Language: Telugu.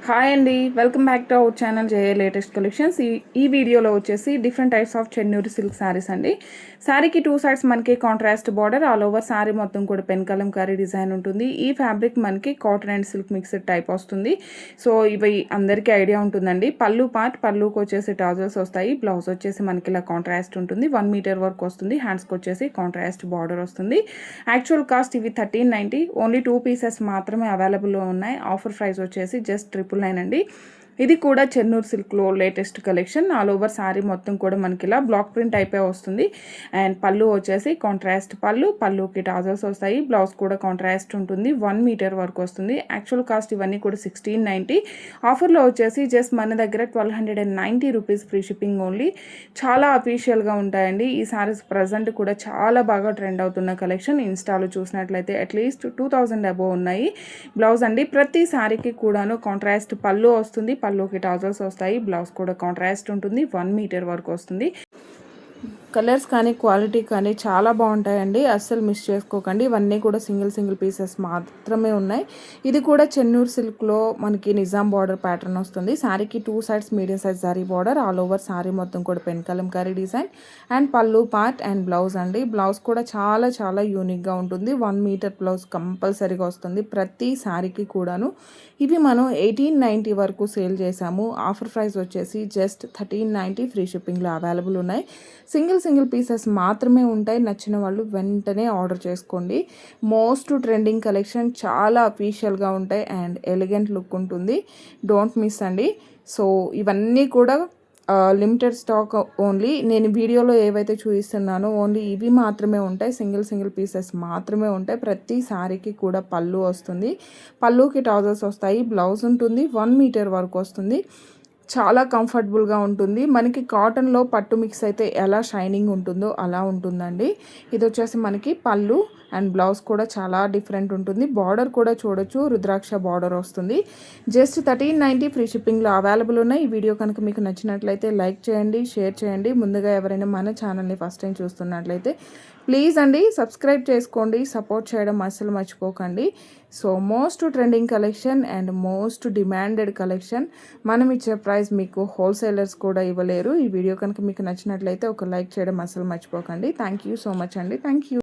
హాయ్ అండి, welcome back to our channel J A latest collections. ఈ వీడియోలో వచ్చేసి different types of Chennur silk saris అండి. శారీకి 2 సైడ్స్ మనకి contrast border, all over sari మొత్తం కూడా పెన్ కలంకారీ డిజైన్ ఉంటుంది. ఈ ఫ్యాబ్రిక్ మనకి cotton and silk mixed type వస్తుంది. సో ఇవి అందరికీ ఐడియా ఉంటుందండి. పళ్ళు పార్ట్, పళ్ళుకి వచ్చేసి టాజల్స్ వస్తాయి. బ్లౌజ్ వచ్చేసి మనకి ఇలా కాంట్రాస్ట్ ఉంటుంది. 1 మీటర్ వరకు వస్తుంది. హ్యాండ్స్కి వచ్చేసి కాంట్రాస్ట్ బార్డర్ వస్తుంది. యాక్చువల్ కాస్ట్ ఇవి 1390, ఓన్లీ 2 పీసెస్ మాత్రమే అవైలబుల్లో ఉన్నాయి. ఆఫర్ ప్రైస్ వచ్చేసి జస్ట్ 999 అండి. ఇది కూడా చెన్నూరు సిల్క్లో latest collection. All over sari మొత్తం కూడా మనకి ఇలా బ్లాక్ ప్రింట్ అయిపోయి వస్తుంది. అండ్ పళ్ళు వచ్చేసి కాంట్రాస్ట్ పళ్ళుకి టాజల్స్ వస్తాయి. బ్లౌజ్ కూడా కాంట్రాస్ట్ ఉంటుంది. 1 మీటర్ వరకు వస్తుంది. యాక్చువల్ కాస్ట్ ఇవన్నీ కూడా 1690. ఆఫర్లో వచ్చేసి జస్ట్ మన దగ్గర 1290 రూపీస్ ఫ్రీ షిప్పింగ్ ఓన్లీ. చాలా అఫీషియల్గా ఉంటాయండి ఈ శారీస్. ప్రజెంట్ కూడా చాలా బాగా ట్రెండ్ అవుతున్న కలెక్షన్. ఇన్స్టాలో చూసినట్లయితే అట్లీస్ట్ 2000 అబోవ్ ఉన్నాయి. బ్లౌజ్ అండి, ప్రతి శారీకి కూడాను కాంట్రాస్ట్ పళ్ళు వస్తుంది. పళ్ళుకి టాజల్స్ వస్తాయి. బ్లౌజ్ కూడా కాంట్రాస్ట్ ఉంటుంది. 1 మీటర్ వరకు వస్తుంది. కలర్స్ కానీ క్వాలిటీ కానీ చాలా బాగుంటాయండి, అస్సలు మిస్ చేసుకోకండి. ఇవన్నీ కూడా సింగిల్ పీసెస్ మాత్రమే ఉన్నాయి. ఇది కూడా చెన్నూరు సిల్క్లో మనకి నిజాం బార్డర్ ప్యాటర్న్ వస్తుంది. శారీకి 2 sides medium size sari border, all over sari మొత్తం కూడా పెన్ కలంకారీ డిజైన్ అండ్ పళ్ళు పార్ట్ అండ్ బ్లౌజ్ అండి. బ్లౌజ్ కూడా చాలా యూనిక్గా ఉంటుంది. 1 మీటర్ బ్లౌజ్ కంపల్సరీగా వస్తుంది ప్రతి శారీకి కూడాను. ఇవి మనం 1890 వరకు సేల్ చేసాము. ఆఫర్ ప్రైస్ వచ్చేసి జస్ట్ 1390 ఫ్రీ షిప్పింగ్లో అవైలబుల్ ఉన్నాయి. సింగిల్ పీసెస్ మాత్రమే ఉంటాయి. నచ్చిన వాళ్ళు వెంటనే ఆర్డర్ చేసుకోండి. మోస్ట్ ట్రెండింగ్ కలెక్షన్, చాలా అఫీషియల్గా ఉంటాయి అండ్ ఎలిగెంట్ లుక్ ఉంటుంది. డోంట్ మిస్ అండి. సో ఇవన్నీ కూడా లిమిటెడ్ స్టాక్ ఓన్లీ. నేను వీడియోలో ఏవైతే చూపిస్తున్నానో ఓన్లీ ఇవి మాత్రమే ఉంటాయి. సింగిల్ పీసెస్ మాత్రమే ఉంటాయి. ప్రతి శారీకి కూడా పళ్ళు వస్తుంది. పళ్ళుకి టాజల్స్ వస్తాయి. బ్లౌజ్ ఉంటుంది. 1 మీటర్ వరకు వస్తుంది. చాలా కంఫర్టబుల్గా ఉంటుంది. మనకి కాటన్లో పట్టు మిక్స్ అయితే ఎలా షైనింగ్ ఉంటుందో అలా ఉంటుందండి. ఇది వచ్చేసి మనకి పళ్ళు అండ్ బ్లౌజ్ కూడా చాలా డిఫరెంట్ ఉంటుంది. బార్డర్ కూడా చూడొచ్చు, రుద్రాక్ష బార్డర్ వస్తుంది. జస్ట్ 1390 ఫ్రీ షిప్పింగ్లో అవైలబుల్ ఉన్నాయి. ఈ వీడియో కనుక మీకు నచ్చినట్లయితే లైక్ చేయండి, షేర్ చేయండి. ముందుగా ఎవరైనా మన ఛానల్ని ఫస్ట్ టైం చూస్తున్నట్లయితే ప్లీజ్ అండి సబ్స్క్రైబ్ చేసుకోండి. సపోర్ట్ చేయడం అస్సలు మర్చిపోకండి. So most trending collection and most demanded collection. మనం ఇచ్చే ప్రైస్ మీకు హోల్సేలర్స్ కూడా ఇవ్వలేరు. ఈ వీడియో కనుక మీకు నచ్చినట్లయితే ఒక లైక్ చేయడం అస్సలు మర్చిపోకండి. థ్యాంక్ యూ సో మచ్ అండి. Thank you.